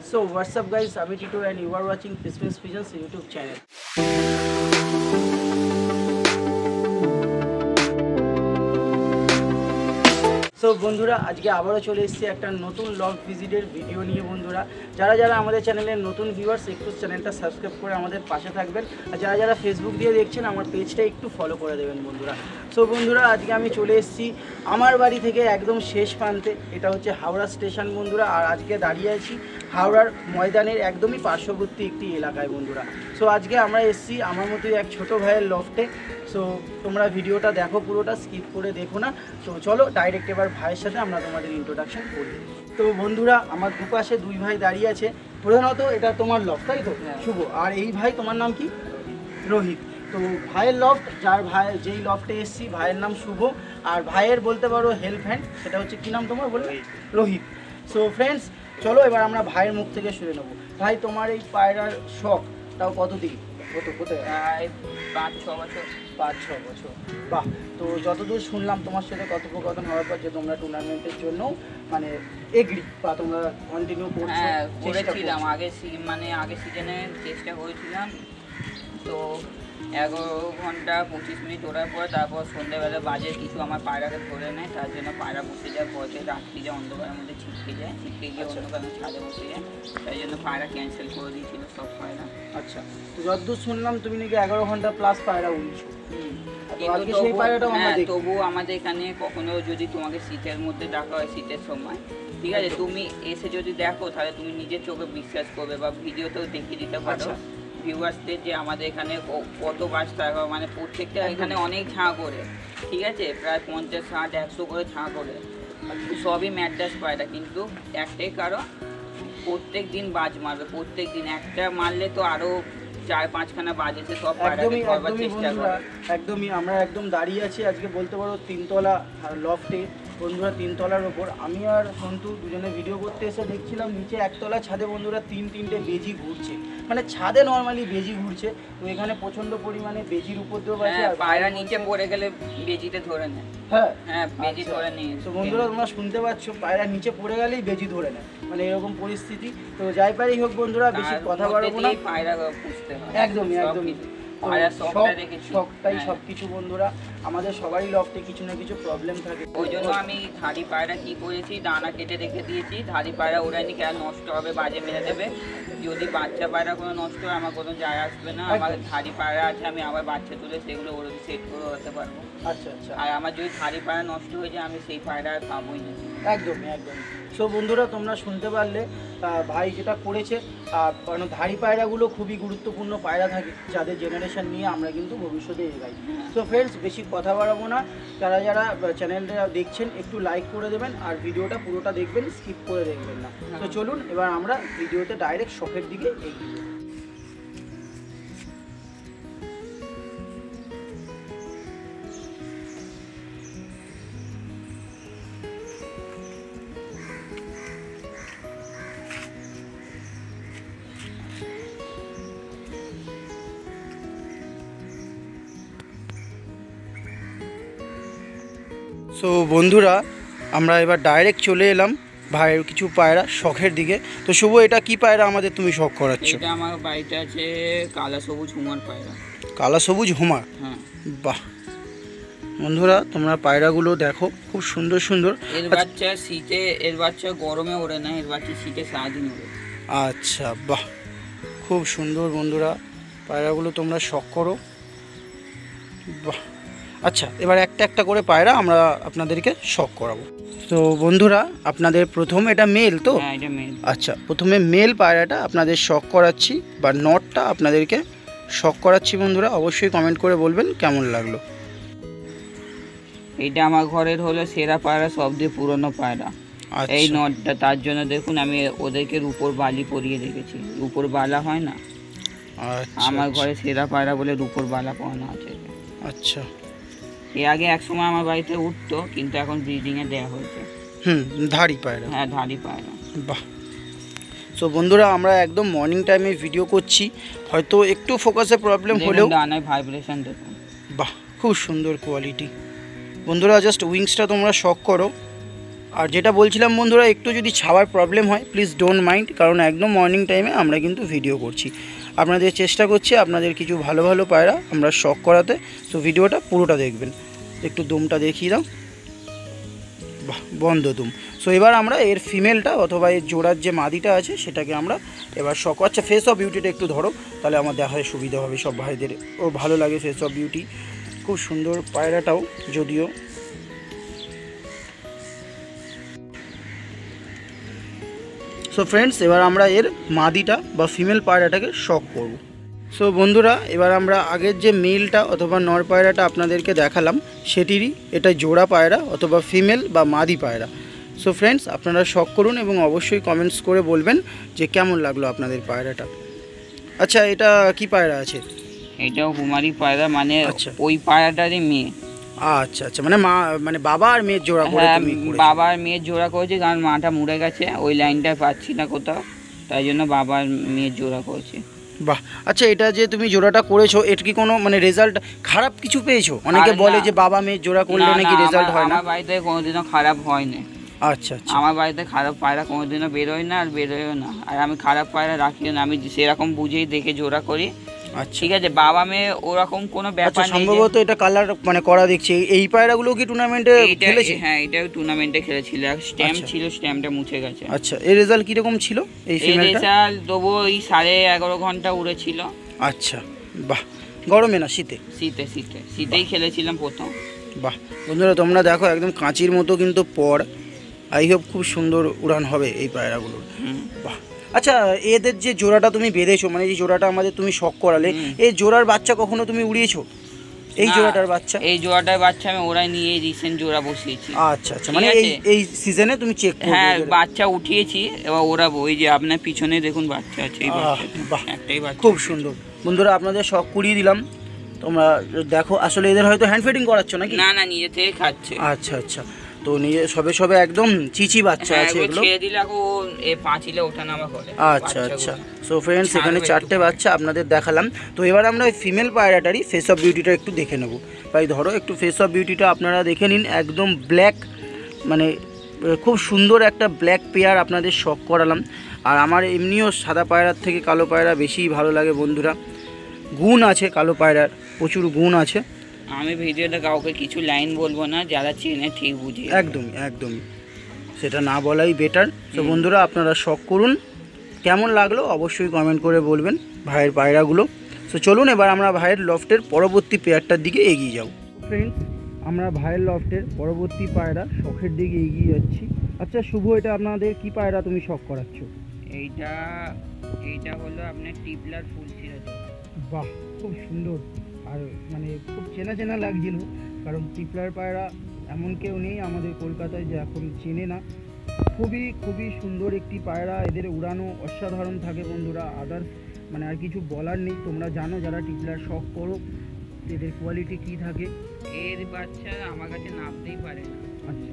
So what's up guys, I'm Tito and you are watching Christmas Pigeons YouTube channel. So বন্ধুরা আজকে আবারও চলে এসেছি একটা নতুন লগ ভিজিটের ভিডিও নিয়ে। বন্ধুরা যারা যারা আমাদের চ্যানেলের নতুন ভিউয়ার্স একটু চ্যানেলটা সাবস্ক্রাইব করে আমাদের পাশে থাকবেন, আর যারা যারা ফেসবুক দিয়ে দেখছেন আমার পেজটা একটু ফলো করে দেবেন বন্ধুরা। সো বন্ধুরা আজকে আমি চলে এসেছি আমার বাড়ি থেকে একদম শেষ প্রান্তে, এটা হচ্ছে হাওড়া স্টেশন বন্ধুরা। আর আজকে দাঁড়িয়ে আছি হাওড়ার ময়দানের একদমই পার্শ্ববর্তী একটি এলাকায় বন্ধুরা। সো আজকে আমরা এসেছি আমার মতোই এক ছোটো ভাইয়ের লফটে। সো তোমরা ভিডিওটা দেখো, পুরোটা স্কিপ করে দেখো না। তো চলো ডাইরেক্ট এবার ভাইয়ের সাথে আমরা তোমাদের ইন্ট্রোডাকশন করি। তো বন্ধুরা আমার দুপাশে দুই ভাই দাঁড়িয়ে আছে। প্রধানত এটা তোমার লফট, তাই তো শুভ? আর এই ভাই তোমার নাম কি? রোহিত। তো ভাইয়ের লফট, যেই লফটে এসেছি ভাইয়ের নাম শুভ, আর ভাইয়ের বলতে পারো হেল্প হ্যান্ড সেটা হচ্ছে কী নাম তোমার বললে? রোহিত। সো ফ্রেন্ডস চলো এবার আমরা ভাইয়ের মুখ থেকে শুনে নেবো। ভাই তোমার এই পায়রার শখ তাও কতদিন? কোথায়? 5-6 বছর। 5-6 বছর, বাহ। তো যতদূর শুনলাম তোমার সাথে কথোপকথন হওয়ার পর যে তোমরা টুর্নামেন্টের জন্য মানে এগ্রি বা তোমরা কন্টিনিউ করছো? হ্যাঁ করেছিলাম, আগে সিজনে চেষ্টা করেছিলাম। তো 11 ঘন্টা 25 মিনিট ওড়ার পর তারপর সন্ধ্যেবেলা বাজে কিছু আমার পায়রাকে ধরে নেয়, তার জন্য পায়রা বসে যায় পথে, রাত্রি যায় অন্ধকারের মধ্যে ছিটকে গিয়ে অন্ধকারের ছাদে বসে যায়, তাই জন্য পায়রা ক্যান্সেল করে দিয়েছিল সব পায়রা। আচ্ছা, তো যতদূর শুনলাম তুমি নাকি 11 ঘন্টা প্লাস পায়রা উড়ছো। তবুও আমাদের এখানে কখনো যদি তোমাকে শীতের মধ্যে ডাকা হয়, শীতের সময়, ঠিক আছে, তুমি এসে যদি দেখো তাহলে তুমি নিজের চোখে বিশ্বাস করবে বা ভিডিওতেও দেখিয়ে দিতে পারো ভিউয়ার্সদের যে আমাদের এখানে কত বাজতা মানে প্রত্যেকটা এখানে অনেক ঝাঁ করে, ঠিক আছে, প্রায় 50, 60, 100 করে ঝাঁ করে, সবই ম্যাড্রাস পায়রা। কিন্তু একটাই কারণ, প্রত্যেক দিন বাজ মারবে, প্রত্যেক দিন একটা মারলে তো আরও 4-5 খানা বাজেছে সব পায়রাকে করবার চেষ্টা করে। একদমই আমরা একদম দাঁড়িয়ে আছি আজকে বলতে পারো 3তলা লফটে বন্ধুরা, 3তলার ওপর। আমি আর সন্তু দুজনে ভিডিও করতে এসে দেখছিলাম নিচে 1তলা ছাদে বন্ধুরা 3-3টে বেজি ঘুরছে, মানে ছাদে নর্মালি বেজি ঘুরছে। তো এখানে প্রচন্ড পরিমাণে বেজির উপদ্রব আছে, আর পায়রা নিচে পড়ে গেলে বেজিতে ধরে নেয়। হ্যাঁ বেজি ধরে নিয়ে। তো বন্ধুরা তোমরা শুনতে পাচ্ছ, পায়রা নিচে পড়ে গেলেই বেজি ধরে নেয়, মানে এরকম পরিস্থিতি। তো যাই পারি হোক বন্ধুরা, বেশি কথা বাড়াবো না, পায়রা পুষতে হয়। একদমই শখটাই সবকিছু বন্ধুরা। আমাদের সবারই লফটে কিছু না কিছু প্রবলেম থাকে, ওই জন্য আমি ধাড়ি পায়রা কি করেছি, দানা কেটে রেখে দিয়েছি। ধাড়ি পায়রা ওড়াইনি, কেন নষ্ট হবে, বাজে মেরে দেবে। যদি বাচ্চা পায়রা কোনো নষ্ট হয় আমার কোনো যায় আসবে না। আমার ধাড়ি পায়রা আছে, আমি আবার বাচ্চা তুলে সেগুলো ওরা সেট করে ওড়াতে পারবো। আচ্ছা আচ্ছা। আর আমার যদি ধাড়ি পায়রা নষ্ট হয়ে যায় আমি সেই পায়রা আর পাবোই না। একদমই। সো বন্ধুরা তোমরা শুনতে পারলে ভাই যেটা করেছে, কারণ ধাড়ি পায়রাগুলো খুবই গুরুত্বপূর্ণ পায়রা থাকে, যাদের জেনারেশন নিয়ে আমরা কিন্তু ভবিষ্যতে এগাই। সো ফ্রেন্ডস বেশি কথা বাড়াবো না, যারা যারা চ্যানেলটা দেখছেন একটু লাইক করে দেবেন, আর ভিডিওটা পুরোটা দেখবেন, স্কিপ করে দেখবেন না। তো চলুন এবার আমরা ভিডিওতে ডাইরেক্ট শখের দিকে এগিয়ে। সো বন্ধুরা আমরা এবার ডাইরেক্ট চলে এলাম ভাইয়ের কিছু পায়রা শখের দিকে। তো শুভ, এটা কি পায়রা আমাদের তুমি শখ করাচ্ছ? এটা আমার বাড়িতে আছে কালা সবুজ হুমার পায়রা। কালা সবুজ হুমার? হ্যাঁ। বাহ বন্ধুরা তোমরা পায়রাগুলো দেখো, খুব সুন্দর সুন্দর। এর বাচ্চা শীতে, এর বাচ্চা গরমে ওড়ে না, এর বাচ্চা শীতে সারাদিন ওড়ে। আচ্ছা বাহ, খুব সুন্দর বন্ধুরা পায়রাগুলো তোমরা শখ করো। বাহ আচ্ছা, এবার একটা একটা করে পায়রা আমরা আপনাদেরকে শখ করাবো। তো বন্ধুরা আপনাদের প্রথম এটা মেল তো? হ্যাঁ এটা মেল। আচ্ছা, প্রথমে মেল পায়রাটা আপনাদের শখ করাচ্ছি বা নটটা আপনাদেরকে শখ করাচ্ছি বন্ধুরা। অবশ্যই কমেন্ট করে বলবেন কেমন লাগলো। এটা আমার ঘরের হলো সেরা পায়রা, সব দিয়ে পুরনো পায়রা। এই নটটা, তার জন্য দেখুন আমি ওদেরকে রূপোর বালি পরিয়ে রেখেছি। রূপোর বালা হয় না, আমার ঘরে সেরা পায়রা বলে রূপোর বালা পরানো আছে। আচ্ছা, এর আগে এক সময় আমার বাড়িতে উঠতো, কিন্তু এখন ব্রিডিংয়ে দেওয়া হয়েছে। ধাড়ি পায়রা? হ্যাঁ ধাড়ি পায়রা। বাহ। সো বন্ধুরা আমরা একদম মর্নিং টাইমে ভিডিও করছি, হয়তো একটু ফোকাসে প্রবলেম হলেও ডানায় ভাইব্রেশন দেখুন। বাহ খুব সুন্দর কোয়ালিটি বন্ধুরা। জাস্ট উইংসটা তোমরা শখ করো, আর যেটা বলছিলাম বন্ধুরা, একটু যদি ছাওয়ার প্রবলেম হয় প্লিজ ডোন্ট মাইন্ড, কারণ একদম মর্নিং টাইমে আমরা কিন্তু ভিডিও করছি, আপনাদের চেষ্টা করছি আপনাদের কিছু ভালো ভালো পায়রা আমরা শখ করাতে। তো ভিডিওটা পুরোটা দেখবেন। একটু দুমটা দেখিয়ে দাও, বাহ বন্ধ দুম। সো এবার আমরা এর ফিমেলটা অথবা এর জোড়ার যে মাদিটা আছে সেটাকে আমরা এবার শখ। আচ্ছা ফেস অফ বিউটিটা একটু ধরো, তাহলে আমার দেখায় সুবিধা হবে, সব ভাইদের ও ভালো লাগে ফেস অফ বিউটি। খুব সুন্দর পায়রাটাও যদিও। সো ফ্রেন্ডস, এবার আমরা এর মাদিটা বা ফিমেল পায়রাটাকে শখ করব। সো বন্ধুরা, এবার আমরা আগের যে মেলটা অথবা নর পায়রাটা আপনাদেরকে দেখালাম সেটিরই এটা জোড়া পায়রা অথবা ফিমেল বা মাদি পায়রা। সো ফ্রেন্ডস, আপনারা শখ করুন এবং অবশ্যই কমেন্টস করে বলবেন যে কেমন লাগলো আপনাদের পায়রাটা। আচ্ছা, এটা কি পায়রা আছে? এটাও কুমারী পায়রা, মানে আচ্ছা। ওই পায়রাটারই মেয়ে। আচ্ছা আচ্ছা, মানে মা মানে বাবা আর মেয়ের জোড়া করে হ্যাঁ, তুমি করেছো? বাবা আর মেয়ের জোড়া করেছে, কারণ মাটা মরে গেছে, ওই লাইনটা পাচ্ছি না কোথাও, তাই জন্য বাবা আর মেয়ের জোড়া করেছে। বাহ। আচ্ছা, এটা যে তুমি জোড়াটা করেছো এর কি কোনো মানে রেজাল্ট খারাপ কিছু পেয়েছো? অনেকে আর বলে না। যে বাবা মেয়ের জোড়া করলে নাকি রেজাল্ট হয় না। আমার বাড়িতে কোনোদিনও খারাপ হয়নি। আচ্ছা আচ্ছা, আমার বাড়িতে খারাপ পায়রা কোনোদিনও বেরোয় না, আর বেরোয়ও না। আর আমি খারাপ পায়রা রাখিও না, আমি সেরকম বুঝেই দেখে জোড়া করি। আচ্ছা ঠিক আছে, বাবা মেয়ে ওরকম কোনো আচ্ছা, ব্যাপার নেই। সম্ভবত এটা কালার মানে করা দেখছি। এই পায়রাগুলো কি টুর্নামেন্টে খেলেছে? হ্যাঁ, এটা টুর্নামেন্টে খেলেছিল, স্ট্যাম্প আচ্ছা। ছিল, স্ট্যাম্পটা মুছে গেছে। আচ্ছা, এর রেজাল্ট কিরকম ছিল এই এই ফিমেলটা? রেজাল্ট তবু ওই 11.5 ঘন্টা উড়েছিল। আচ্ছা, বাহ। গরমে না শীতে? শীতেই খেলেছিলাম প্রথম। বাহ বন্ধুরা, তোমরা দেখো একদম কাঁচির মতো কিন্তু পর। আই হোপ খুব সুন্দর উড়ান হবে এই পায়রাগুলোর। বাহ। আচ্ছা, এদের যে জোড়াটা তুমি বেঁধেছো, মানে যে জোড়াটা আমাদের তুমি শখ করালে, এই জোড়ার বাচ্চা কখনো তুমি উড়িয়েছো? এই না, জোড়াটার বাচ্চা? এই জোড়াটার বাচ্চা আমি ওরাই নিয়ে রিসেন্ট জোড়া বসিয়েছি। আচ্ছা আচ্ছা, মানে ঠিক এই আছে। এই সিজনে তুমি চেক করবে? হ্যাঁ, বাচ্চা উঠিয়েছি, এবার ওরাবো। ওই যে আপনার পিছনে দেখুন বাচ্চা আছে, এই বাচ্চাটা। বাহ, একটাই বাচ্চা। খুব সুন্দর। বন্ধুরা, আপনাদের শখ করিয়ে দিলাম, তোমরা দেখো। আসলে এদের হয়তো হ্যান্ড ফিডিং করাচ্ছ নাকি? না না, নিজে থেকে খাচ্ছে। আচ্ছা আচ্ছা, তো নিজে সবে সবে একদম চিচি বাচ্চা হ্যাঁ, আছে এগুলো এগুলো? ছেড়ে দিলে এখন এ পাঁচিলে ওঠানামা করে। আচ্ছা আচ্ছা। বাচ্চাগুলো। সো ফ্রেন্ডস, এখানে ছাড়বে 4টে একটু। বাচ্চা আপনাদের দেখালাম। তো এবার আমরা ওই ফিমেল পায়রাটারই ফেস অফ বিউটিটা একটু দেখে নেব। ভাই ধরো একটু ফেস অফ বিউটিটা আপনারা দেখে নিন। একদম ব্ল্যাক, মানে খুব সুন্দর একটা ব্ল্যাক পেয়ার আপনাদের শখ করালাম। আর আমার এমনিও সাদা পায়রার থেকে কালো পায়রা বেশিই ভালো লাগে বন্ধুরা। গুণ আছে কালো পায়রার, প্রচুর গুণ আছে। আমি ভিডিওতে কাউকে কিছু লাইন বলবো না, যারা চেনে ঠিক বুঝিয়ে। একদমই একদমই, সেটা না বলাই বেটার। তো বন্ধুরা, আপনারা শখ করুন। কেমন লাগলো অবশ্যই কমেন্ট করে বলবেন ভাইয়ের পায়রাগুলো। তো চলুন এবার আমরা ভাইয়ের লফটের পরবর্তী পেয়ারটার দিকে এগিয়ে যাব। ফ্রেন্ডস, আমরা ভাইয়ের লফটের পরবর্তী পায়রা শখের দিকে এগিয়ে যাচ্ছি। আচ্ছা শুভ, এটা আপনাদের কি পায়রা তুমি শখ করাচ্ছ? এইটা হলো আপনার টিপলার ফুল সিরাজ। বাহ, খুব সুন্দর। আর মানে খুব চেনা চেনা লাগছিল, কারণ টিপলার পায়রা এমন কেউ নেই আমাদের কলকাতায় যে এখন চেনে না। খুবই খুবই সুন্দর একটি পায়রা, এদের উড়ানো অসাধারণ থাকে বন্ধুরা। আদার্স মানে আর কিছু বলার নেই, তোমরা জানো যারা টিপলার শখ করো এদের কোয়ালিটি কী থাকে। এর বাচ্চা আমার কাছে নামতেই পারে না। আচ্ছা,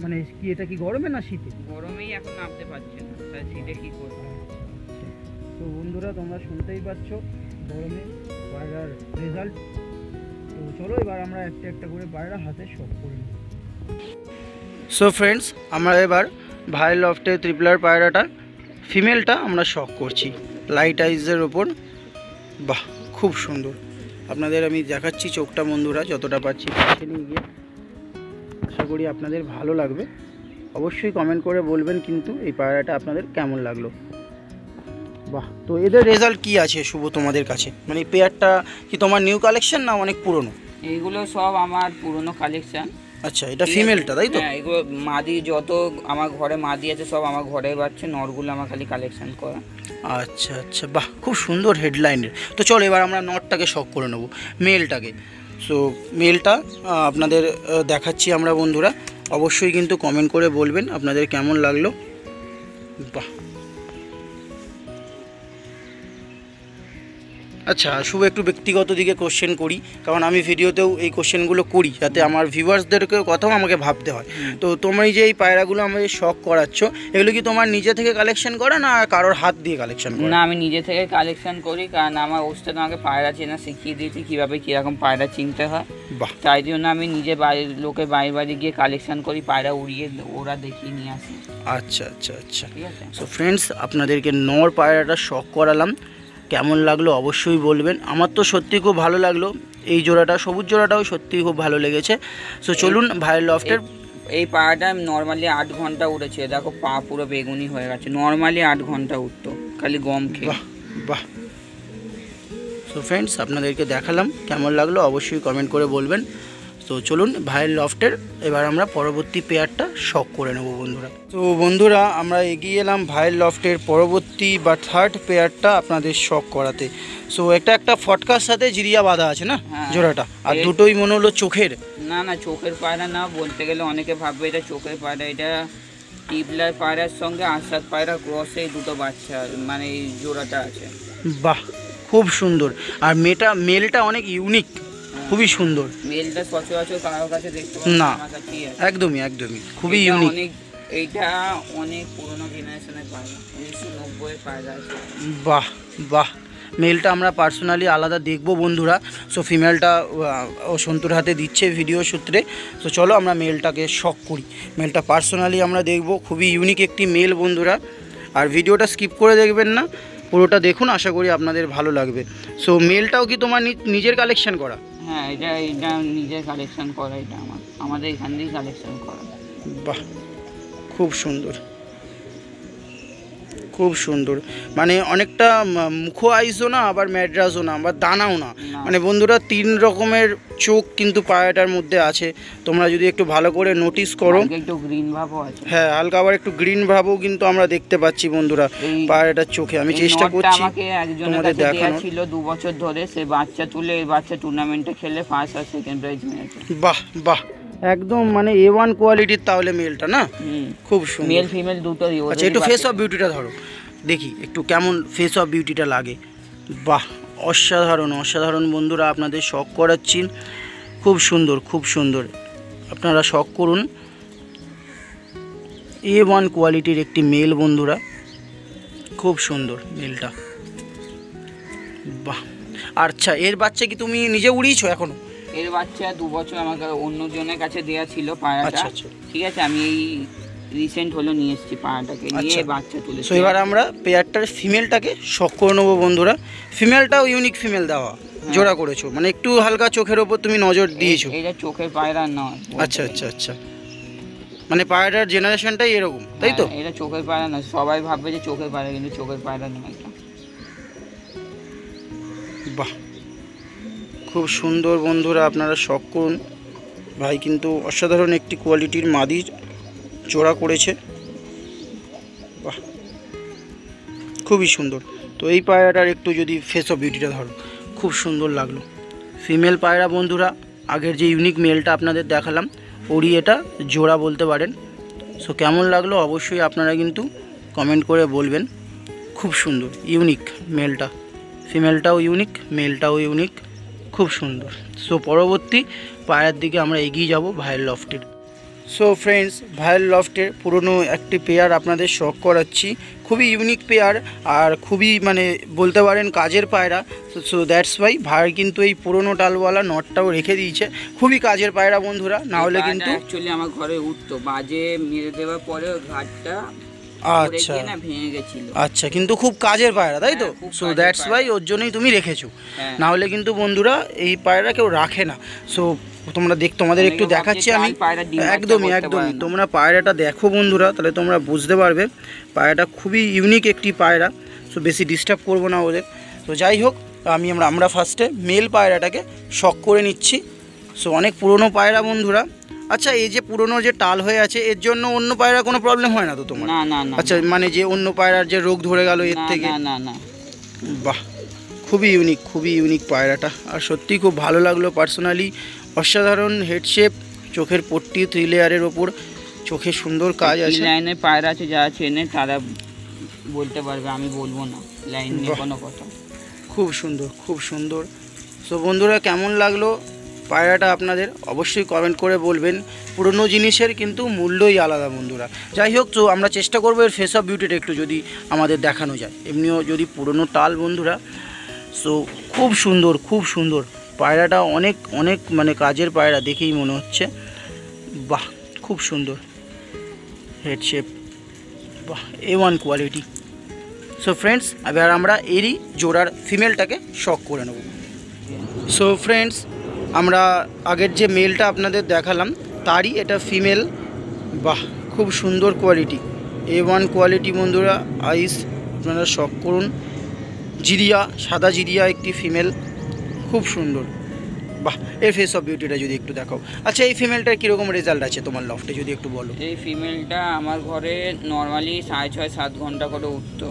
মানে কি এটা কি গরমে না শীতে? গরমেই এখন নামতে পারছে না, তাই শীতে কী করবে। আচ্ছা, তো বন্ধুরা তোমরা শুনতেই পাচ্ছ গরমে পায়রার রেজাল্ট। তো চলো এবার আমরা একটা একটা করে পায়রা হাতে শখ করে নেব। সো ফ্রেন্ডস, আমরা এবার ভাইয়ের লফটের ট্রিপলার পায়রাটা ফিমেলটা আমরা শখ করছি লাইট আইজের ওপর। বাহ, খুব সুন্দর। আপনাদের আমি দেখাচ্ছি চোখটা বন্ধুরা, যতটা পাচ্ছি কাছে নিয়ে গিয়ে। আশা করি আপনাদের ভালো লাগবে। অবশ্যই কমেন্ট করে বলবেন কিন্তু এই পায়রাটা আপনাদের কেমন লাগলো। বাহ, তো এদের রেজাল্ট কি আছে শুভ তোমাদের কাছে? মানে এই পেয়ারটা কি তোমার নিউ কালেকশন না অনেক পুরনো? এইগুলো সব আমার পুরনো কালেকশন। আচ্ছা, এটা ফিমেলটা তাই তো? হ্যাঁ, এগুলো মাদি, যত আমার ঘরে মাদি আছে সব আমার ঘরে বাচ্চা, নরগুলো আমার খালি কালেকশন করা। আচ্ছা আচ্ছা, বাহ, খুব সুন্দর হেডলাইনের। তো চলো এবার আমরা নটটাকে শখ করে নেবো, মেলটাকে। সো মেলটা আপনাদের দেখাচ্ছি আমরা বন্ধুরা। অবশ্যই কিন্তু কমেন্ট করে বলবেন আপনাদের কেমন লাগলো। বাহ, আচ্ছা শুভ, একটু ব্যক্তিগত দিকে কোশ্চেন করি, কারণ আমি ভিডিওতেও এই কোশ্চেনগুলো করি যাতে আমার ভিউয়ার্সদেরকে কথাও আমাকে ভাবতে হয়। তো তোমরা যে এই পায়রাগুলো আমাদের শখ করাচ্ছ, এগুলো কি তোমার নিজে থেকে কালেকশন করা না কারোর হাত দিয়ে কালেকশন করা? না, আমি নিজে থেকে কালেকশন করি, কারণ আমার ওস্তাদ আমাকে পায়রা চেনা শিখিয়ে দিয়েছি কীভাবে কীরকম পায়রা চিনতে হয়। বাহ, তাই জন্য আমি নিজে বাড়ির লোকের বাড়ি গিয়ে কালেকশন করি, পায়রা উড়িয়ে ওরা দেখিয়ে নিয়ে আসি। আচ্ছা আচ্ছা আচ্ছা। ঠিক আছে। সো ফ্রেন্ডস, আপনাদেরকে নর পায়রাটা শখ করালাম, কেমন লাগলো অবশ্যই বলবেন। আমার তো সত্যি খুব ভালো লাগলো, এই জোড়াটা, সবুজ জোড়াটাও সত্যিই খুব ভালো লেগেছে। সো চলুন ভাইয়ের লফটের। এই পায়রাটা নর্মালি 8 ঘন্টা উড়েছে, দেখো পা পুরো বেগুনি হয়ে গেছে। নর্মালি 8 ঘন্টা উঠতো খালি গম খেয়ে। বাহ বাহ। সো ফ্রেন্ডস, আপনাদেরকে দেখালাম, কেমন লাগলো অবশ্যই কমেন্ট করে বলবেন। তো চলুন ভাইয়ের লফটের এবার আমরা পরবর্তী পেয়ারটা শখ করে নেব বন্ধুরা। তো বন্ধুরা, আমরা এগিয়ে এলাম ভাইয়ের লফটের পরবর্তী বা থার্ড পেয়ারটা আপনাদের শখ করাতে। সো একটা ফটকার সাথে জিরিয়া বাঁধা আছে না জোড়াটা, আর দুটোই মনে হলো চোখের। না না, চোখের পায়রা না, বলতে গেলে অনেকে ভাববে এটা চোখের পায়রা। এটা টিবলার পায়রার সঙ্গে আসাদ পায়রা ক্রসে দুটো বাচ্চা, মানে এই জোড়াটা আছে। বাহ, খুব সুন্দর। আর মেলটা অনেক ইউনিক, খুবই সুন্দর। মেলটা সচরাচর কারোর কাছে দেখতে পাবো না, আমার কাছেই আছে। একদমই খুবই ইউনিক। এইটা অনেক পুরোনো জেনারেশনের পায়রা, 1990 এর পায়রা আছে। বাহ বাহ। মেলটা আমরা পার্সোনালি আলাদা দেখব বন্ধুরা। সো ফিমেলটা ও সন্তুর হাতে দিচ্ছে ভিডিও সূত্রে। তো চলো আমরা মেলটাকে শখ করি, মেলটা পার্সোনালি আমরা দেখব। খুবই ইউনিক একটি মেল বন্ধুরা, আর ভিডিওটা স্কিপ করে দেখবেন না, পুরোটা দেখুন, আশা করি আপনাদের ভালো লাগবে। সো মেলটাও কি তোমার নিজের কালেকশন করা? হ্যাঁ, এটা নিজের কালেকশন করা, এটা আমাদের এখান থেকেই কালেকশন করা। বাহ, খুব সুন্দর, খুব সুন্দর। মানে অনেকটা মুখো আইসও না, আবার ম্যাড্রাসও না, আবার দানাও না। মানে বন্ধুরা 3 রকমের চোখ কিন্তু পায়রাটার মধ্যে আছে, তোমরা যদি একটু ভালো করে নোটিস করো। একটু গ্রিন ভাবও আছে। হ্যাঁ, হালকা আবার একটু গ্রিন ভাবও কিন্তু আমরা দেখতে পাচ্ছি বন্ধুরা পায়রাটার চোখে। আমি চেষ্টা করছি তোমাদের দেখানো। ছিল 2 বছর ধরে, সে বাচ্চা তুলে এই বাচ্চা টুর্নামেন্টে খেলে ফার্স্ট আর সেকেন্ড প্রাইজ নিয়েছে। বাহ বাহ, একদম মানে A1 কোয়ালিটির তাহলে মেলটা না, খুব সুন্দর। মেল ফিমেল দুটোই। আচ্ছা, একটু ফেস অফ বিউটিটা ধরো, দেখি একটু কেমন ফেস অফ বিউটিটা লাগে। বাহ, অসাধারণ অসাধারণ বন্ধুরা, আপনাদের শখ করাচ্ছি। খুব সুন্দর, খুব সুন্দর, আপনারা শখ করুন। A1 কোয়ালিটির একটি মেল বন্ধুরা, খুব সুন্দর মেলটা। বাহ। আচ্ছা, এর বাচ্চা কি তুমি নিজে উড়িয়েছো এখনো? এর বাচ্চা 2 বছর আমাকে অন্যজনের কাছে দেয়া ছিল পায়রাটা। আচ্ছা আচ্ছা, ঠিক আছে, আমি এই রিসেন্ট হলো নিয়ে এসেছি পায়রাটাকে, নিয়ে বাচ্চা তুলেছি। সো এবার আমরা পেয়ারটার ফিমেলটাকে শখ করে নেবো বন্ধুরা। ফিমেলটাও ইউনিক ফিমেল দেওয়া, জোড়া করেছো, মানে একটু হালকা চোখের ওপর তুমি নজর দিয়েছো। এটা চোখের পায়রা নয়। আচ্ছা আচ্ছা আচ্ছা, মানে পায়রাটার জেনারেশনটাই এরকম, তাই তো? এটা চোখের পায়রা না, সবাই ভাববে যে চোখের পায়রা, কিন্তু চোখের পায়রা নয় এটা। বাহ, খুব সুন্দর বন্ধুরা, আপনারা শখ করুন। ভাই কিন্তু অসাধারণ একটি কোয়ালিটির মাদি জোড়া করেছে। বাহ, খুবই সুন্দর। তো এই পায়রাটার একটু যদি ফেস অফ বিউটিটা ধরো, খুব সুন্দর লাগলো। ফিমেল পায়রা বন্ধুরা, আগের যে ইউনিক মেলটা আপনাদের দেখালাম, ওরই এটা জোড়া বলতে পারেন। সো কেমন লাগলো অবশ্যই আপনারা কিন্তু কমেন্ট করে বলবেন। খুব সুন্দর ইউনিক মেলটা, ফিমেলটাও ইউনিক, মেলটাও ইউনিক, খুব সুন্দর। সো পরবর্তী পায়রার দিকে আমরা এগিয়ে যাব ভাইয়ের লফটের। সো ফ্রেন্ডস, ভাইয়ের লফটের পুরনো একটি পেয়ার আপনাদের শখ করাচ্ছি। খুবই ইউনিক পেয়ার, আর খুবই মানে বলতে পারেন কাজের পায়রা। সো দ্যাটস ওয়াই ভাই কিন্তু এই পুরনো টালওয়ালা নটটাও রেখে দিয়েছে। খুবই কাজের পায়রা বন্ধুরা, না হলে কিন্তু অ্যাকচুয়ালি আমার ঘরে উঠতো, বাজে মেরে দেওয়ার পরে ঘাটটা আচ্ছা ভেঙে গেছিল। আচ্ছা, কিন্তু খুব কাজের পায়রা, তাই তো? সো দ্যাটস ওয়াই ওর জন্যই তুমি রেখেছো, না হলে কিন্তু বন্ধুরা এই পায়রা কেউ রাখে না। সো তোমাদের একটু দেখাচ্ছি আমি, একদমই তোমরা পায়রাটা দেখো বন্ধুরা, তাহলে তোমরা বুঝতে পারবে পায়রাটা খুবই ইউনিক একটি পায়রা। সো বেশি ডিস্টার্ব করবো না ওদের। তো যাই হোক, আমরা ফার্স্টে মেল পায়রাটাকে শখ করে নিচ্ছি। সো অনেক পুরনো পায়রা বন্ধুরা। আচ্ছা, এই যে পুরনো যে টাল হয়ে আছে, এর জন্য অন্য পায়রা কোনো প্রবলেম হয় না তো তোমার? না না না। আচ্ছা, মানে যে অন্য পায়রার যে রোগ ধরে গেল এর থেকে? না না না। বাহ, খুবই ইউনিক পায়রাটা, আর সত্যিই খুব ভালো লাগলো পার্সোনালি। অসাধারণ হেড শেপ, চোখের পট্টি 3 লেয়ারের ওপর, চোখে সুন্দর কাজ আছে। লাইনের পায়রা আছে যারা চেনে তারা বলতে পারবে, আমি বলবো না লাইন নিয়ে কোনো কথা। খুব সুন্দর, খুব সুন্দর। সো বন্ধুরা, কেমন লাগলো পায়রাটা আপনাদের অবশ্যই কমেন্ট করে বলবেন। পুরনো জিনিসের কিন্তু মূল্যই আলাদা বন্ধুরা। যাই হোক, তো আমরা চেষ্টা করবো এর ফেস অফ বিউটিটা একটু যদি আমাদের দেখানো যায়। এমনিও যদি পুরনো টাল বন্ধুরা। সো খুব সুন্দর, খুব সুন্দর পায়রাটা, অনেক অনেক মানে কাজের পায়রা দেখেই মনে হচ্ছে। বাহ, খুব সুন্দর হেড শেপ, বাহ, A1 কোয়ালিটি। সো ফ্রেন্ডস, এবার আমরা এরই জোড়ার ফিমেলটাকে শক করে নেব। সো ফ্রেন্ডস, আমরা আগের যে মেলটা আপনাদের দেখালাম তারই এটা ফিমেল। বাহ, খুব সুন্দর কোয়ালিটি, A1 কোয়ালিটি বন্ধুরা। আইস আপনারা শক করুন। জিরিয়া, সাদা জিরিয়া একটি ফিমেল, খুব সুন্দর। বাহ, এর ফেস অফ বিউটিটা যদি একটু দেখাও। আচ্ছা, এই ফিমেলটার কীরকম রেজাল্ট আছে তোমার লফটে যদি একটু বলো। এই ফিমেলটা আমার ঘরে নর্মালি 6.5-7 ঘন্টা করে উঠতো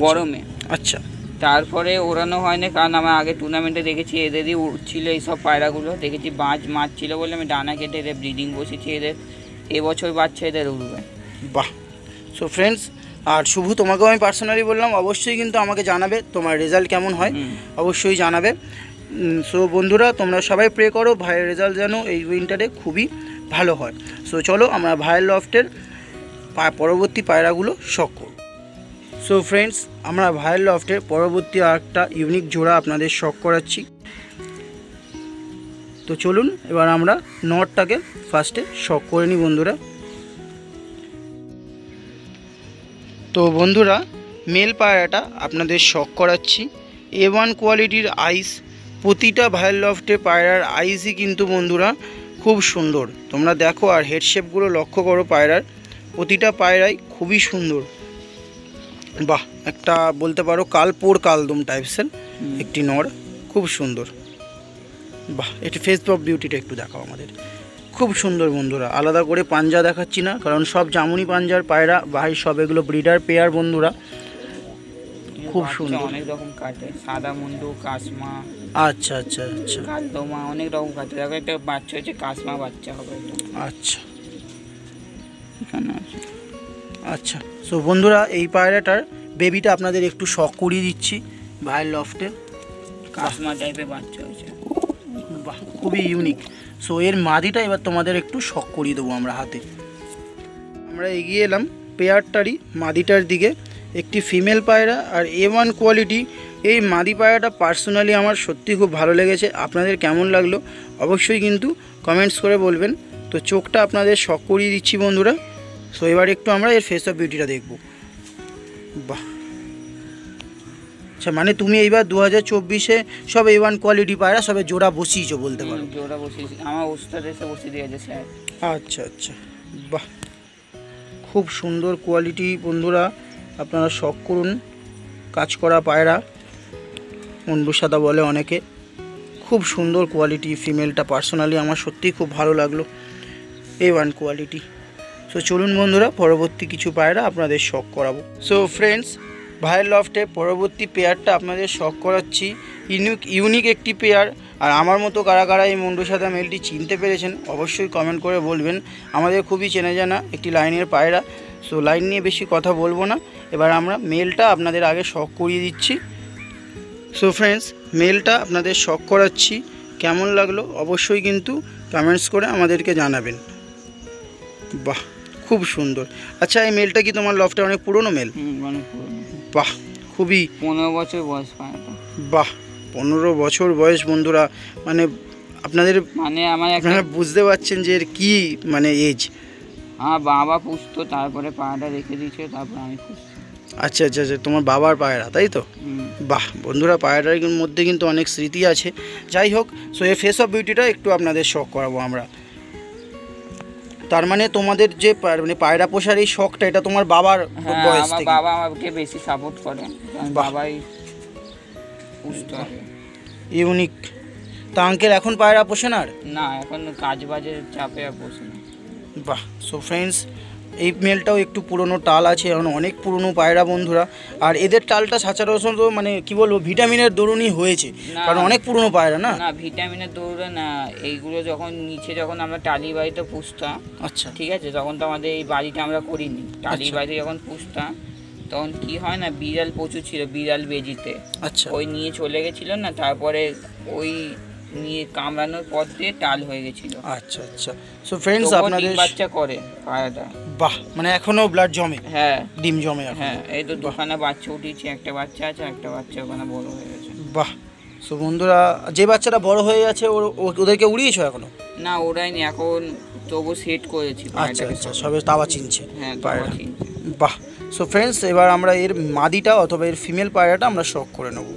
গরমে। আচ্ছা, তারপরে ওড়ানো হয়নি, কারণ আমার আগে টুর্নামেন্টে দেখেছি এদেরই উঠছিল এইসব পায়রাগুলো, দেখেছি বাজ মারছিল বলে আমি ডানা কেটে এদের ব্রিডিং বসেছি। এদের এবছর বাচ্চা এদের উঠবে। বাহ। সো ফ্রেন্ডস, আর শুভ, তোমাকেও আমি পার্সোনালি বললাম, অবশ্যই কিন্তু আমাকে জানাবে তোমার রেজাল্ট কেমন হয়, অবশ্যই জানাবে। সো বন্ধুরা, তোমরা সবাই প্রে করো ভাইয়ের রেজাল্ট যেন এই উইন্টারে খুবই ভালো হয়। সো চলো আমরা ভাইয়ের লফটের পরবর্তী পায়রাগুলো শক করব। সো ফ্রেন্ডস, আমরা ভাইয়ের লফটের পরবর্তী আরেকটা ইউনিক জোড়া আপনাদের শক করাচ্ছি। তো চলুন এবার আমরা নটটাকে ফার্স্টে শক করে নিই বন্ধুরা। তো বন্ধুরা, মেল পায়রাটা আপনাদের শক করাচ্ছি। A1 কোয়ালিটির আইস, প্রতিটা ভাইয়ের লফটে পায়রার আইসই কিন্তু বন্ধুরা খুব সুন্দর। তোমরা দেখো আর হেডশেপগুলো লক্ষ্য করো, পায়রার প্রতিটা পায়রাই খুবই সুন্দর। বাহ, একটা বলতে পারো কালপোর কালদম টাইপসের একটি নর, খুব সুন্দর। বাহ, এটি ফেস অফ বিউটিটা একটু দেখাও আমাদের। খুব সুন্দর বন্ধুরা, আলাদা করে পাঞ্জা দেখাচ্ছি না, কারণ সব জামুনি পাঞ্জার পায়রা, ভাই সব এগুলো ব্রিডার পেয়ার বন্ধুরা। খুব সুন্দর, অনেক রকম কাটে, সাদা মুন্ডু, কাসমা। আচ্ছা আচ্ছা আচ্ছা, কালদমা, অনেক রকম কাটে। দেখো একটা বাচ্চা হচ্ছে, কাসমা বাচ্চা হবে এটা। আচ্ছা এখানে আছে। আচ্ছা। সো বন্ধুরা, এই পায়রাটার বেবিটা আপনাদের একটু শক করিয়ে দিচ্ছি ভাইয়ের লফটে। কাসমা টাইপের বাচ্চা হয়েছে। বাহ, খুবই ইউনিক। সো এর মাদিটা এবার তোমাদের একটু শক করিয়ে দেবো আমরা হাতে। আমরা এগিয়ে এলাম পেয়ারটারই মাদিটার দিকে। একটি ফিমেল পায়রা আর A1 কোয়ালিটি। এই মাদি পায়রাটা পার্সোনালি আমার সত্যি খুব ভালো লেগেছে। আপনাদের কেমন লাগলো অবশ্যই কিন্তু কমেন্টস করে বলবেন। তো চোখটা আপনাদের শক করিয়ে দিচ্ছি বন্ধুরা। সো এবার একটু আমরা এর ফেস অফ বিউটিটা দেখব। বাহ, আচ্ছা, মানে তুমি এইবার 2024-এ সব A1 কোয়ালিটি পায়রা সবে জোড়া বসিয়েছো বলতে পারো। জোড়া বসিয়েছি, আমার ওস্তাদ এসে বসিয়ে দিয়েছে স্যার। আচ্ছা আচ্ছা, বাহ, খুব সুন্দর কোয়ালিটি বন্ধুরা, আপনারা শক করুন। কাজ করা পায়রা, মুন্ডু সাদা বলে অনেকে, খুব সুন্দর কোয়ালিটি। ফিমেলটা পার্সোনালি আমার সত্যিই খুব ভালো লাগলো, A1 কোয়ালিটি। সো চলুন বন্ধুরা, পরবর্তী কিছু পায়রা আপনাদের শক করাবো। সো ফ্রেন্ডস, ভাইয়ের লফটে পরবর্তী পেয়ারটা আপনাদের শক করাচ্ছি। ইউনিক একটি পেয়ার। আর আমার মতো কারা কারা এই মুন্ডু সাদা মেলটি চিনতে পেরেছেন অবশ্যই কমেন্ট করে বলবেন। আমাদের খুবই চেনা জানা একটি লাইনের পায়রা। সো লাইন নিয়ে বেশি কথা বলবো না, এবার আমরা মেলটা আপনাদের আগে শক করিয়ে দিচ্ছি। সো ফ্রেন্ডস, মেলটা আপনাদের শক করাচ্ছি, কেমন লাগলো অবশ্যই কিন্তু কমেন্টস করে আমাদেরকে জানাবেন। বাহ, খুব সুন্দর। আচ্ছা, এই মেলটা কি তোমার লফটে অনেক পুরনো মেল? অনেক পুরনো। বাহ, খুবই। 15 বছর বয়স পায়রাটা। বাহ, 15 বছর বয়স বন্ধুরা। মানে আপনাদের মানে আমার আপনারা বুঝতে পারছেন যে এর কী মানে এজ। আমার বাবা পুষতো, তারপরে পায়রাটা রেখে দিয়েছে, তারপরে আমি পুষছি। আচ্ছা আচ্ছা আচ্ছা, তোমার বাবার পায়রা তাই তো? বাহ বন্ধুরা, পায়রাটার মধ্যে কিন্তু অনেক স্মৃতি আছে। যাই হোক, সো এই ফেস অফ বিউটিটা একটু আপনাদের শখ করাবো আমরা। তার মানে তোমাদের যে মানে পায়রা পোষার এই শখটা, এটা তোমার বাবার বয়স থেকে? বাবা আমাকে বেশি সাপোর্ট করে, বাবাই পুষতো। ইউনিক। তা আঙ্কেল এখন পায়রা পোষেন আর? না, এখন কাজ বাজের চাপে আর পোষে না। বাহ। সো ফ্রেন্ডস, এই মেলটাও একটু পুরনো টাল আছে, এখন অনেক পুরনো পায়রা বন্ধুরা। আর এদের টালটা সচরাচর তো মানে কি বলবো, ভিটামিনের দরুনই হয়েছে, কারণ অনেক পুরনো পায়রা না। না, ভিটামিনের দরুন না, এইগুলো যখন নিচে যখন আমরা টালি বাড়িতে পুষতাম, আচ্ছা ঠিক আছে, তখন তো আমাদের এই বাড়িটা আমরা করিনি, টালি বাড়িতে যখন পুষতাম তখন কি হয় না, বিড়াল প্রচুর ছিল, বিড়াল বেজিতে আচ্ছা ওই নিয়ে চলে গেছিল না, তারপরে ওই নিয়ে কামড়ানোর পর দিয়ে টাল হয়ে গেছিল। আচ্ছা আচ্ছা। সো ফ্রেন্ডস তখন আপনাদের ডিম বাচ্চা করে পায়রাটা। বাহ, মানে এখনো ব্লাড জমে? হ্যাঁ ডিম জমে এখন? হ্যাঁ, এই তো দুখানা বাচ্চা উঠিয়েছে, একটা বাচ্চা আছে, একটা বাচ্চা ওখানে বড় হয়ে গেছে। বাহ। সো বন্ধুরা, যে বাচ্চাটা বড় হয়ে আছে ওদেরকে উড়িয়েছো এখনো? না ওরাইনি, এখন তবু সেট করেছি। আচ্ছা আচ্ছা, সবে তাওয়া চিনছে হ্যাঁ পায়রা। চিনছে। বাহ। সো ফ্রেন্ডস এবার আমরা এর মাদিটা অথবা এর ফিমেল পায়রাটা আমরা শখ করে নেব।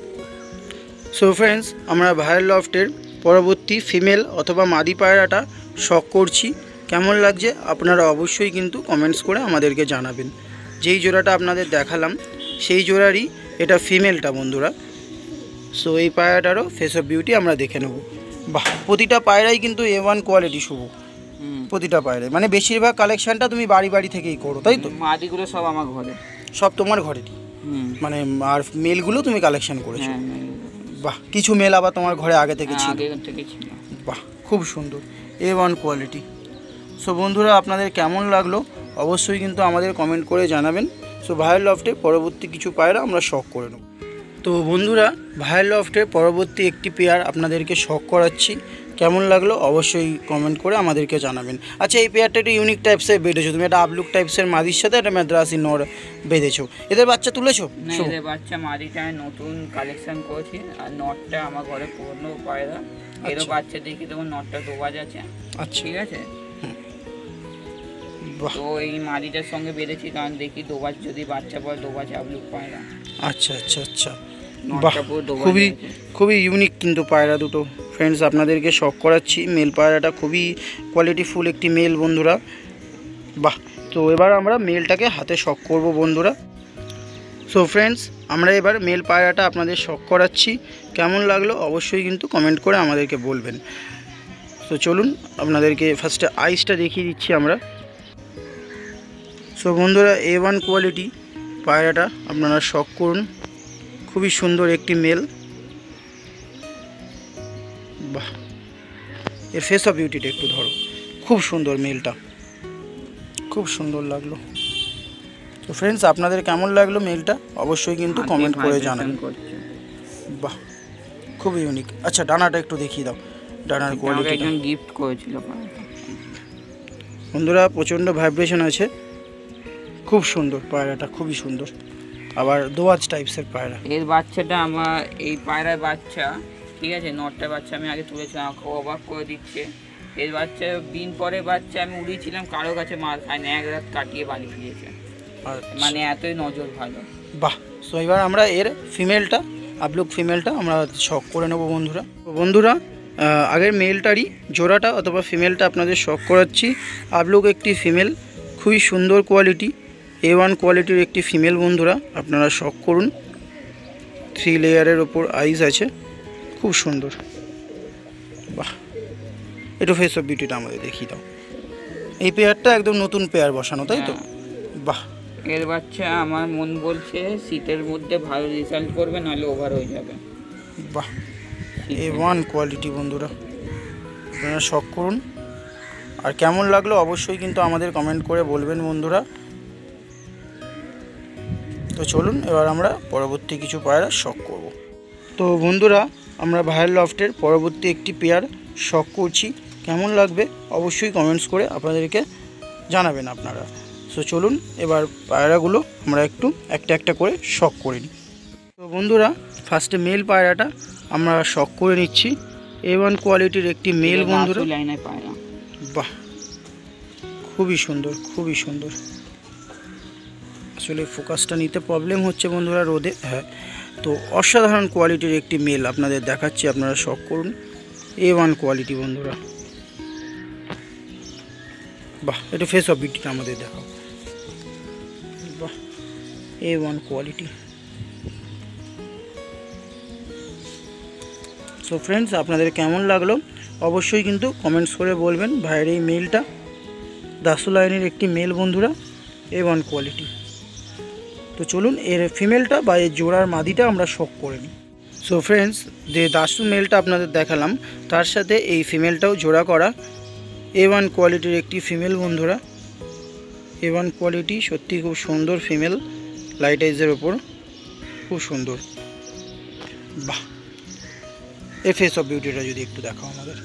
সো ফ্রেন্ডস আমরা ভাইয়ের লফটের পরবর্তী ফিমেল অথবা মাদি পায়রাটা শখ করছি। কেমন লাগছে আপনারা অবশ্যই কিন্তু কমেন্টস করে আমাদেরকে জানাবেন। যেই জোড়াটা আপনাদের দেখালাম সেই জোড়ারই এটা ফিমেলটা বন্ধুরা। সো এই পায়রাটারও ফেস অফ বিউটি আমরা দেখে নেব। বাহ, প্রতিটা পায়রাই কিন্তু A1 কোয়ালিটি শুভ, প্রতিটা পায়রাই। মানে বেশিরভাগ কালেকশানটা তুমি বাড়ি বাড়ি থেকেই করো, তাই তো? মাদিগুলো সব আমার ঘরে। সব তোমার ঘরেরই? মানে আর মেলগুলো তুমি কালেকশন করেছো? বাহ, কিছু মেল আবার তোমার ঘরে আগে থেকে ছিল? বাহ, খুব সুন্দর, A1 কোয়ালিটি। সো বন্ধুরা আপনাদের কেমন লাগলো অবশ্যই কিন্তু আমাদের কমেন্ট করে জানাবেন। সো ভাইয়ের লফটে পরবর্তী কিছু পায়রা আমরা শখ করে নেব। তো বন্ধুরা ভাইয়ের লফটে পরবর্তী একটি পেয়ার আপনাদেরকে শখ করাচ্ছি। কেমন লাগলো অবশ্যই কমেন্ট করে আমাদেরকে জানাবেন। আচ্ছা, এই পেয়ারটা একটু ইউনিক টাইপসের বেঁধেছো তুমি, একটা আবলুক টাইপসের মাদির সাথে একটা মাদ্রাসি নর বেঁধেছো। এদের বাচ্চা তুলেছো? না, এদের বাচ্চা মাদিটা নতুন কালেকশন করেছি, আর নটটা আমার ঘরে পুরনো পায়রা। এরও বাচ্চা দেখি তোমার নটটা দোবাজ আছে। আচ্ছা ঠিক আছে, তো এই মাদিটার সঙ্গে বেঁধেছি, কারণ দেখি দোবাজ যদি বাচ্চা পড়ে, দোবাজ আবলুক পায়রা। আচ্ছা আচ্ছা আচ্ছা, বাহ, খুবই খুবই ইউনিক কিন্তু পায়রা দুটো। ফ্রেন্ডস আপনাদেরকে শখ করাচ্ছি, মেল পায়রাটা খুবই কোয়ালিটিফুল একটি মেল বন্ধুরা। বাহ, তো এবার আমরা মেলটাকে হাতে শখ করব বন্ধুরা। সো ফ্রেন্ডস আমরা এবার মেল পায়রাটা আপনাদের শখ করাচ্ছি। কেমন লাগলো অবশ্যই কিন্তু কমেন্ট করে আমাদেরকে বলবেন। তো চলুন আপনাদেরকে ফার্স্টে আইসটা দেখিয়ে দিচ্ছি আমরা। সো বন্ধুরা A1 কোয়ালিটি পায়রাটা আপনারা শখ করুন, খুবই সুন্দর একটি মেল। বাহ, এর ফেস অফ বিউটিটা একটু ধরো, খুব সুন্দর মেলটা, খুব সুন্দর লাগলো। তো ফ্রেন্ডস আপনাদের কেমন লাগলো মেলটা অবশ্যই কিন্তু কমেন্ট করে জানাবেন। বাহ, খুব ইউনিক। আচ্ছা, ডানাটা একটু দেখিয়ে দাও, ডানার কোয়ালিটি। গিফট করেছিল বন্ধুরা, প্রচণ্ড ভাইব্রেশন আছে, খুব সুন্দর পায়রাটা, খুবই সুন্দর। আবার দোয়াজ টাইপসের পায়রা। এর বাচ্চাটা আমার এই পায়রার বাচ্চা, ঠিক আছে, নটটার বাচ্চা আমি আগে তুলেছিলাম, আমাকে অবাক করে দিচ্ছে। এর বাচ্চা দিন পরে বাচ্চা আমি উড়িয়েছিলাম, কারো কাছে মার খায় না, এক রাত কাটিয়ে বাড়ি ফিরেছে। মানে এতই নজর ভালো। বাহ, সো এবার আমরা এর ফিমেলটা, আবলুক ফিমেলটা আমরা শখ করে নেব বন্ধুরা। বন্ধুরা আগের মেলটারই জোড়াটা অথবা ফিমেলটা আপনাদের শখ করাচ্ছি। আবলুক একটি ফিমেল, খুবই সুন্দর কোয়ালিটি, A1 কোয়ালিটির একটি ফিমেল বন্ধুরা, আপনারা শখ করুন। 3 লেয়ারের ওপর আইস আছে, খুব সুন্দর। বাহ, একটু ফেস অফ বিউটিটা আমাদের দেখিয়ে দাও। এই পেয়ারটা একদম নতুন পেয়ার বসানো, তাই তো? বাহ, এর বাচ্চা আমার মন বলছে শীতের মধ্যে ভালো রেজাল্ট করবে, নাহলে ওভার হয়ে যাবে। বাহ, A1 কোয়ালিটি বন্ধুরা, আপনারা শখ করুন। আর কেমন লাগলো অবশ্যই কিন্তু আমাদের কমেন্ট করে বলবেন বন্ধুরা। তো চলুন এবার আমরা পরবর্তী কিছু পায়রা শখ করব। তো বন্ধুরা আমরা ভাইয়ের লফটের পরবর্তী একটি পেয়ার শখ করছি। কেমন লাগবে অবশ্যই কমেন্টস করে আপনাদেরকে জানাবেন আপনারা। সো চলুন এবার পায়রাগুলো আমরা একটু একটা একটা করে শখ করে নিই। তো বন্ধুরা ফার্স্টে মেল পায়রাটা আমরা শখ করে নিচ্ছি। A1 কোয়ালিটির একটি মেল বন্ধুরা। বাহ, খুবই সুন্দর, খুবই সুন্দর। আসলে ফোকাসটা নিতে প্রবলেম হচ্ছে বন্ধুরা রোদে। হ্যাঁ, তো অসাধারণ কোয়ালিটির একটি মেল আপনাদের দেখাচ্ছি, আপনারা শখ করুন। A1 কোয়ালিটি বন্ধুরা। বাহ, এটা ফেস অফ বিউটিটা আমাদের দেখাও। বাহ, A1 কোয়ালিটি। সো ফ্রেন্ডস আপনাদের কেমন লাগলো অবশ্যই কিন্তু কমেন্টস করে বলবেন। ভাইয়ের এই মেলটা দাসুলাইনের একটি মেল বন্ধুরা, A1 কোয়ালিটি। তো চলুন এর ফিমেলটা বা এর জোড়ার মাদিটা আমরা শখ করে নিই। সো ফ্রেন্ডস যে দাসু মেলটা আপনাদের দেখালাম তার সাথে এই ফিমেলটাও জোড়া করা A1 কোয়ালিটির একটি ফিমেল বন্ধুরা। A1 কোয়ালিটি, সত্যি খুব সুন্দর ফিমেল, লাইট আইজের ওপর, খুব সুন্দর। বাহ, এই ফেস অফ বিউটিটা যদি একটু দেখাও আমাদের।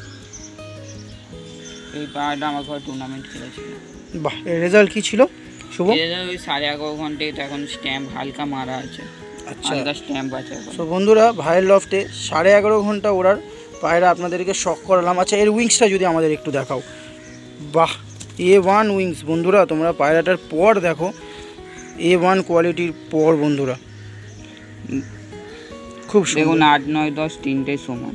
এই পায়রাটা আমার ঘরে টুর্নামেন্ট খেলেছিল। বাহ, এর রেজাল্ট কী ছিল শুভ? ওই 11.5 ঘন্টায় এটা এখন স্ট্যাম্প হালকা মারা আছে। আচ্ছা, হালকা স্ট্যাম্প আছে এখন। সো বন্ধুরা, ভাইয়ের লফটে 11.5 ঘন্টা ওড়ার পায়রা আপনাদেরকে শখ করালাম। আচ্ছা, এর উইংসটা যদি আমাদের একটু দেখাও। বাহ, A1 উইংস বন্ধুরা, তোমরা পায়রাটার পর দেখো, A1 কোয়ালিটির পর বন্ধুরা, খুব দেখুন সুন্দর। 8, 9, 10 তিনটেই সমান।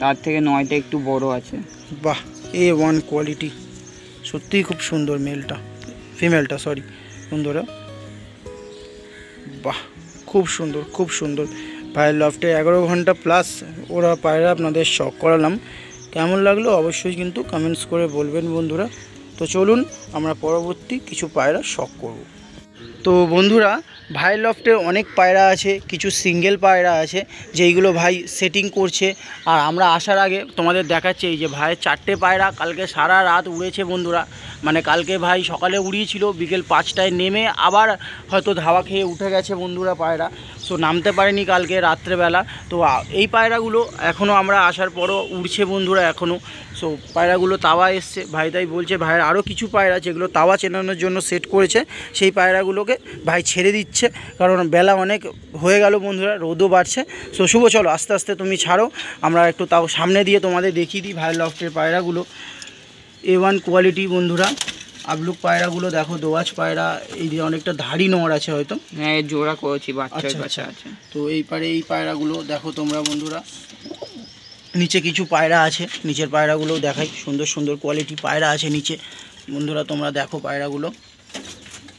তার থেকে 9টা একটু বড় আছে। বাহ, A1 কোয়ালিটি, সত্যিই খুব সুন্দর মেলটা, ফিমেলটা সরি বন্ধুরা। বাহ, খুব সুন্দর, খুব সুন্দর। ভাইয়ের লফটে 11 ঘন্টা প্লাস ওরা পায়রা আপনাদের শখ করালাম। কেমন লাগলো অবশ্যই কিন্তু কমেন্টস করে বলবেন বন্ধুরা। তো চলুন আমরা পরবর্তী কিছু পায়রা শখ করব। তো বন্ধুরা, ভাইয়ের লফটে অনেক পায়রা আছে, কিছু সিঙ্গেল পায়রা আছে যেইগুলো ভাই সেটিং করছে। আর আমরা আসার আগে তোমাদের দেখাচ্ছি, এই যে ভাইয়ের 4টে পায়রা কালকে সারা রাত উড়েছে বন্ধুরা। মানে কালকে ভাই সকালে উড়িয়েছিল, বিকেল 5টায় নেমে আবার হয়তো ধাওয়া খেয়ে উঠে গেছে বন্ধুরা পায়রা। সো নামতে পারেনি কালকে রাত্রেবেলা। তো এই পায়রাগুলো এখনও আমরা আসার পরও উড়ছে বন্ধুরা এখনও। সো পায়রাগুলো তাওয়া এসছে, ভাই তাই বলছে ভাইয়ের আরও কিছু পায়রা যেগুলো তাওয়া চেনানোর জন্য সেট করেছে, সেই পায়রাগুলোকে ভাই ছেড়ে দিচ্ছে, কারণ বেলা অনেক হয়ে গেল বন্ধুরা, রোদও বাড়ছে। সো শুভ, চলো আস্তে আস্তে তুমি ছাড়ো, আমরা একটু তাও সামনে দিয়ে তোমাদের দেখিয়ে দিই ভাইয়ের লফটের পায়রাগুলো। A1 কোয়ালিটি বন্ধুরা, আবলুক পায়রাগুলো দেখো, দোয়াজ পায়রা, এই যে অনেকটা ধাড়ি নোড় আছে হয়তো। হ্যাঁ, জোড়া করেছি, বাচ্চা আচ্ছা, বাচ্চা আছে। তো এই পায়রাগুলো দেখো তোমরা বন্ধুরা। নিচে কিছু পায়রা আছে, নিচের পায়রাগুলোও দেখাই, সুন্দর সুন্দর কোয়ালিটি পায়রা আছে নিচে বন্ধুরা, তোমরা দেখো পায়রাগুলো।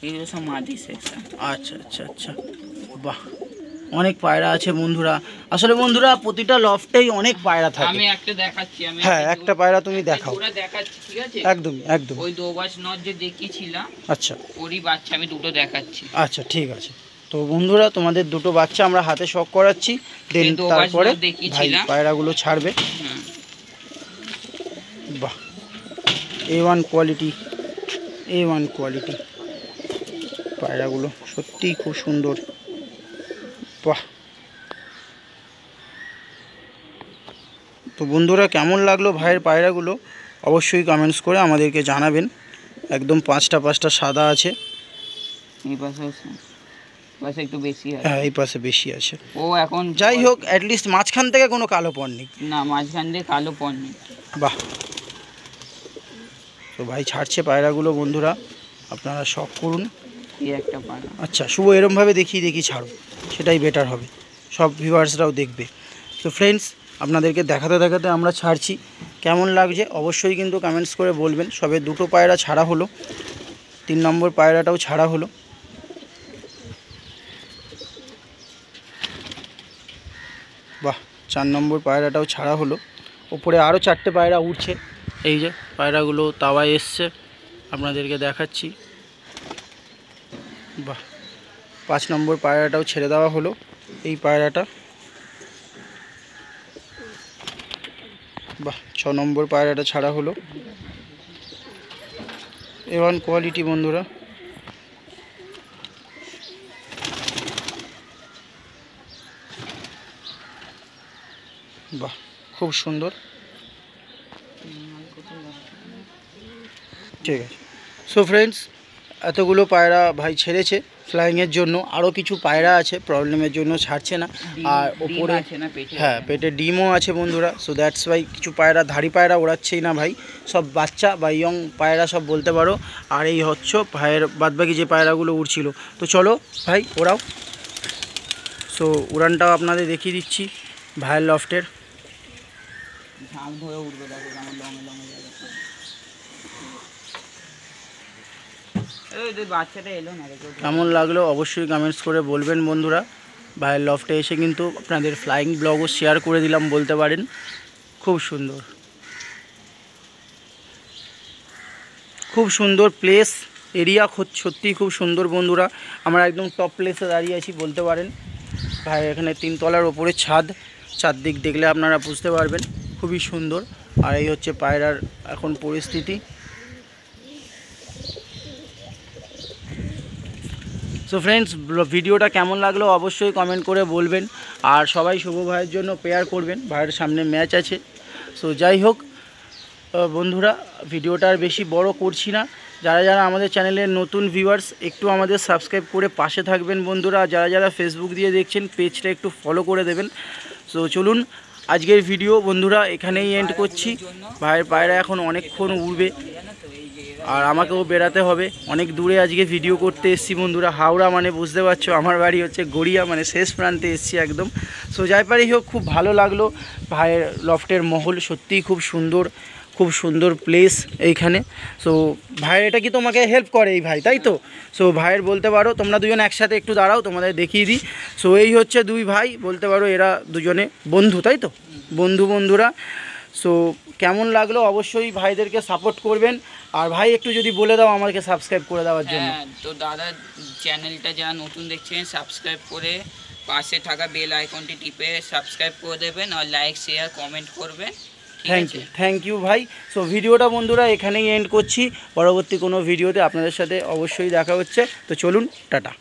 এইগুলো সব মাদি সেকশন। আচ্ছা আচ্ছা আচ্ছা, বাহ, অনেক পায়রা আছে বন্ধুরা। আসলে বন্ধুরা প্রতিটা লফটেই অনেক পায়রা থাকে। আমি একটা দেখাচ্ছি, হ্যাঁ, একটা পায়রা তুমি দেখাও। জোড়া দেখাচ্ছি, ঠিক আছে? একদমই একদম। ওই দোবাস নট যে দেখিয়েছিলাম, আচ্ছা ওরই বাচ্চা আমি দুটো দেখাচ্ছি। আচ্ছা, ঠিক আছে। তো বন্ধুরা তোমাদের দুটো বাচ্চা আমরা হাতে শখ করাচ্ছি, দেন তারপরে ভাই পায়রাগুলো ছাড়বে। বাহ, A1 কোয়ালিটি, A1 কোয়ালিটি পায়রাগুলো সত্যিই খুব সুন্দর। বাহ, তো বন্ধুরা কেমন লাগলো ভাইয়ের পায়রাগুলো অবশ্যই কমেন্টস করে আমাদেরকে জানাবেন। একদম 5টা সাদা আছে, এই পাশে একটু বেশি আছে। হ্যাঁ, এই পাশে বেশি আছে। ও এখন যাই হোক, অ্যাটলিস্ট মাঝখান থেকে কোনো কালো পড় নেই। না, মাঝখান দিয়ে কালো পড় নেই। বাহ, তো ভাই ছাড়ছে পায়রাগুলো বন্ধুরা, আপনারা শখ করুন। এই একটা পায়রা। আচ্ছা শুভ, এরমভাবে দেখি ছাড়ো, সেটাই বেটার হবে, সব ভিউয়ার্সরাও দেখবে। তো ফ্রেন্ডস, আপনাদেরকে দেখাতে দেখাতে আমরা ছাড়ছি, কেমন লাগছে অবশ্যই কিন্তু কমেন্টস করে বলবেন। সবে দুটো পায়রা ছাড়া হলো, 3 নম্বর পায়রাটাও ছাড়া হলো। বাহ, 4 নম্বর পায়রাটাও ছাড়া হলো। ওপরে আরও 4টে পায়রা উঠছে, এই যে পায়রাগুলো তাওয়ায় এসছে, আপনাদেরকে দেখাচ্ছি। বাহ, 5 নম্বর পায়রাটাও ছেড়ে দেওয়া হলো, এই পায়রাটা। বাহ, 6 নম্বর পায়রাটা ছাড়া হলো। A1 কোয়ালিটি বন্ধুরা। বাহ, খুব সুন্দর, ঠিক আছে। সো ফ্রেন্ডস, এতগুলো পায়রা ভাই ছেড়েছে ফ্লাইংয়ের জন্য, আরও কিছু পায়রা আছে প্রবলেমের জন্য ছাড়ছে না। আর ওপরে হ্যাঁ, পেটে ডিমও আছে বন্ধুরা। সো দ্যাটস ওয়াই কিছু পায়রা, ধাড়ি পায়রা ওড়াচ্ছেই না ভাই, সব বাচ্চা বা ইয়ং পায়রা সব বলতে পারো। আর এই হচ্ছে ভাইয়ের বাদবাকি যে পায়রাগুলো উড়ছিল। তো চলো ভাই ওরাও। সো উড়ানটাও আপনাদের দেখিয়ে দিচ্ছি ভাইয়ের লফটের। ঝাঁক ধরে উঠবে, দেখো কেমন লঙে লঙে যাবে। বাচ্চাটা এলো না, কেমন লাগলো অবশ্যই কমেন্টস করে বলবেন বন্ধুরা। ভাইয়ের লফটে এসে কিন্তু আপনাদের ফ্লাইং ব্লগও শেয়ার করে দিলাম বলতে পারেন। খুব সুন্দর, খুব সুন্দর প্লেস এরিয়া, সত্যিই খুব সুন্দর বন্ধুরা। আমরা একদম টপ প্লেসে দাঁড়িয়ে আছি বলতে পারেন। ভাই এখানে 3 তলার ওপরে ছাদ, চারদিক দেখলে আপনারা বুঝতে পারবেন, খুবই সুন্দর। আর এই হচ্ছে পায়রার এখন পরিস্থিতি। সো ফ্রেন্ডস, ভিডিওটা কেমন লাগলো অবশ্যই কমেন্ট করে বলবেন। আর সবাই শুভ ভাইয়ের জন্য প্রেয়ার করবেন, ভাইয়ের সামনে ম্যাচ আছে। সো যাই হোক বন্ধুরা, ভিডিওটা আর বেশি বড় করছি না। যারা যারা আমাদের চ্যানেলের নতুন ভিউয়ার্স একটু আমাদের সাবস্ক্রাইব করে পাশে থাকবেন বন্ধুরা। যারা যারা ফেসবুক দিয়ে দেখছেন পেজটা একটু ফলো করে দেবেন। সো চলুন আজকের ভিডিও বন্ধুরা এখানেই এন্ড করছি। ভাইয়ের পায়রা এখন অনেকক্ষণ উড়বে আর আমাকেও বেরাতে হবে। অনেক দূরে আজকে ভিডিও করতে এসেছি বন্ধুরা, হাওড়া মানে বুঝতে পারছো আমার বাড়ি হচ্ছে গড়িয়া, মানে শেষ প্রান্তে এসেছি একদম। সো যাই পারি হোক, খুব ভালো লাগলো। ভাইয়ের লফটের মহল সত্যিই খুব সুন্দর, খুব সুন্দর প্লেস এইখানে। সো ভাইয়ের এটা কি তোমাকে হেল্প করে এই ভাই, তাই তো? সো ভাইয়ের বলতে পারো তোমরা দুজন একসাথে একটু দাঁড়াও, তোমাদের দেখিয়ে দিই। সো এই হচ্ছে দুই ভাই, বলতে পারো এরা দুজনে বন্ধু, তাই তো? বন্ধুরা। সো কেমন লাগলো অবশ্যই ভাইদেরকে সাপোর্ট করবেন। আর ভাই একটু যদি বলে দাও আমাকে সাবস্ক্রাইব করে দেওয়ার জন্য। হ্যাঁ, তো দাদা চ্যানেলটা যারা নতুন দেখছেন সাবস্ক্রাইব করে পাশে থাকা বেল আইকনটি টিপে সাবস্ক্রাইব করে দেবেন আর লাইক শেয়ার কমেন্ট করবেন। থ্যাংক ইউ ভাই। সো ভিডিওটা বন্ধুরা এখানেই এন্ড করছি। পরবর্তী কোনো ভিডিওতে আপনাদের সাথে অবশ্যই দেখা হচ্ছে। তো চলুন, টাটা।